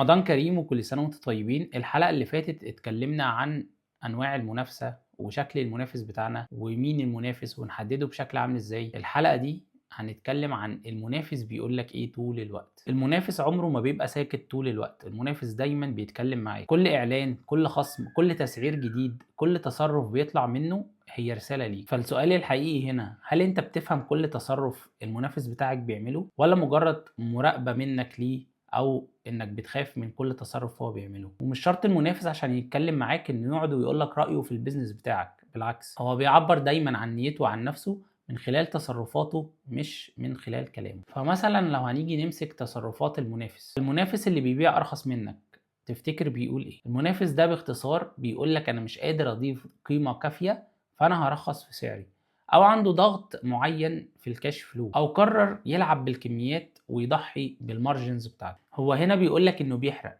رمضان كريم وكل سنة وانتم طيبين. الحلقة اللي فاتت اتكلمنا عن أنواع المنافسة وشكل المنافس بتاعنا ومين المنافس ونحدده بشكل عامل ازاي. الحلقة دي هنتكلم عن المنافس بيقولك ايه طول الوقت. المنافس عمره ما بيبقى ساكت طول الوقت، المنافس دايما بيتكلم معاك. كل إعلان، كل خصم، كل تسعير جديد، كل تصرف بيطلع منه هي رسالة ليك. فالسؤال الحقيقي هنا، هل انت بتفهم كل تصرف المنافس بتاعك بيعمله ولا مجرد مراقبة منك ليه او انك بتخاف من كل تصرف هو بيعمله؟ ومش شرط المنافس عشان يتكلم معاك انه يقعد ويقول لك رايه في البيزنس بتاعك، بالعكس هو بيعبر دايما عن نيته وعن نفسه من خلال تصرفاته مش من خلال كلامه. فمثلا لو هنيجي نمسك تصرفات المنافس اللي بيبيع ارخص منك، تفتكر بيقول ايه؟ المنافس ده باختصار بيقول لك انا مش قادر اضيف قيمه كافيه فانا هرخص في سعري، او عنده ضغط معين في الكاش فلو، او قرر يلعب بالكميات ويضحي بالمارجنز بتاعته. هو هنا بيقول لك انه بيحرق،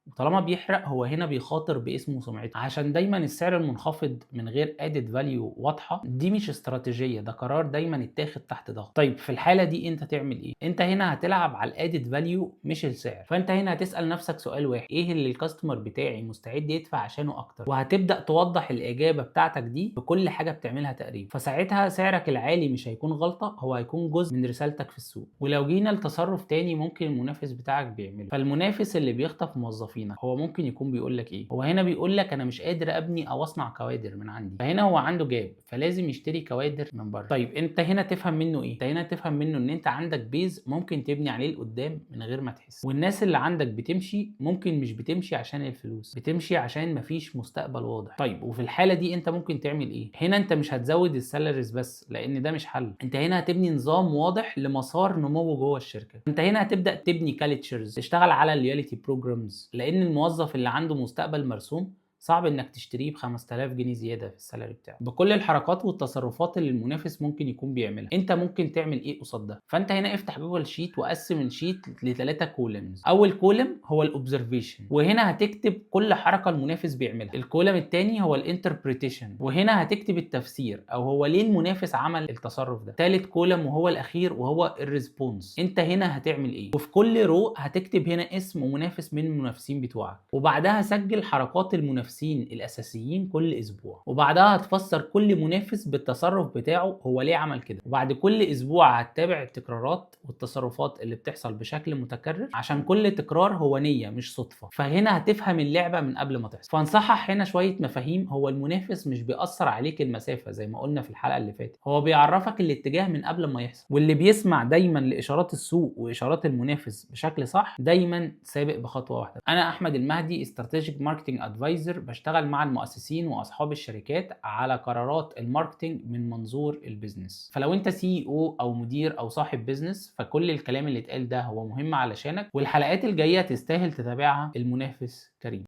وطالما بيحرق هو هنا بيخاطر باسمه وسمعته، عشان دايما السعر المنخفض من غير ادد فاليو واضحه دي مش استراتيجيه، ده قرار دايما اتاخد تحت ضغط. طيب في الحاله دي انت تعمل ايه؟ انت هنا هتلعب على الادد فاليو مش السعر. فانت هنا هتسال نفسك سؤال واحد، ايه اللي الكاستمر بتاعي مستعد يدفع عشانه اكتر؟ وهتبدا توضح الاجابه بتاعتك دي بكل حاجه بتعملها تقريبا. فساعتها سعرك العالي مش هيكون غلطه، هو هيكون جزء من رسالتك في السوق. ولو جينا لتصرف تاني ممكن المنافس بتاعك بيعمله، فالمنافس اللي بيخطف موظفينك هو ممكن يكون بيقول لك ايه؟ هو هنا بيقول لك انا مش قادر ابني او اصنع كوادر من عندي، فهنا هو عنده جاب فلازم يشتري كوادر من بره. طيب انت هنا تفهم منه ايه؟ انت هنا تفهم منه ان انت عندك بيز ممكن تبني عليه لقدام من غير ما تحس، والناس اللي عندك بتمشي ممكن مش بتمشي عشان الفلوس، بتمشي عشان مفيش مستقبل واضح. طيب وفي الحاله دي انت ممكن تعمل ايه؟ هنا انت مش هتزود السالاريز بس لان ده مش حل، انت هنا هتبني نظام واضح لمسار نمو جوه الشركه. انت هنا هتبدا تبني كالتشرز، تشتغل على اللويالتي بروجرامز، لان الموظف اللي عنده مستقبل مرسوم صعب انك تشتريه ب 5000 جنيه زياده في السالري بتاعه. بكل الحركات والتصرفات اللي المنافس ممكن يكون بيعملها، انت ممكن تعمل ايه قصاد ده؟ فانت هنا افتح جوجل شيت وقسم الشيت لثلاثه كولمز. اول كولم هو الاوبزرفيشن، وهنا هتكتب كل حركه المنافس بيعملها. الكولم الثاني هو الانتربريتيشن، وهنا هتكتب التفسير او هو ليه المنافس عمل التصرف ده. ثالث كولم وهو الاخير وهو الريسبونس، انت هنا هتعمل ايه؟ وفي كل رو هتكتب هنا اسم منافس من المنافسين بتوعك، وبعدها سجل حركات المنافسين الاساسيين كل اسبوع، وبعدها هتفسر كل منافس بالتصرف بتاعه هو ليه عمل كده. وبعد كل اسبوع هتتابع التكرارات والتصرفات اللي بتحصل بشكل متكرر، عشان كل تكرار هو نية مش صدفة. فهنا هتفهم اللعبة من قبل ما تحصل. فنصحح هنا شوية مفاهيم، هو المنافس مش بيأثر عليك المسافة زي ما قلنا في الحلقة اللي فاتت، هو بيعرفك الاتجاه من قبل ما يحصل. واللي بيسمع دايما لإشارات السوق وإشارات المنافس بشكل صح دايما سابق بخطوة واحدة. أنا أحمد المهدي، استراتيجيك ماركتنج ادفايزر، بشتغل مع المؤسسين واصحاب الشركات على قرارات الماركتينج من منظور البيزنس. فلو انت سي او مدير او صاحب بيزنس فكل الكلام اللي اتقال ده هو مهم علشانك، والحلقات الجايه تستاهل تتابعها. المنافس كريم.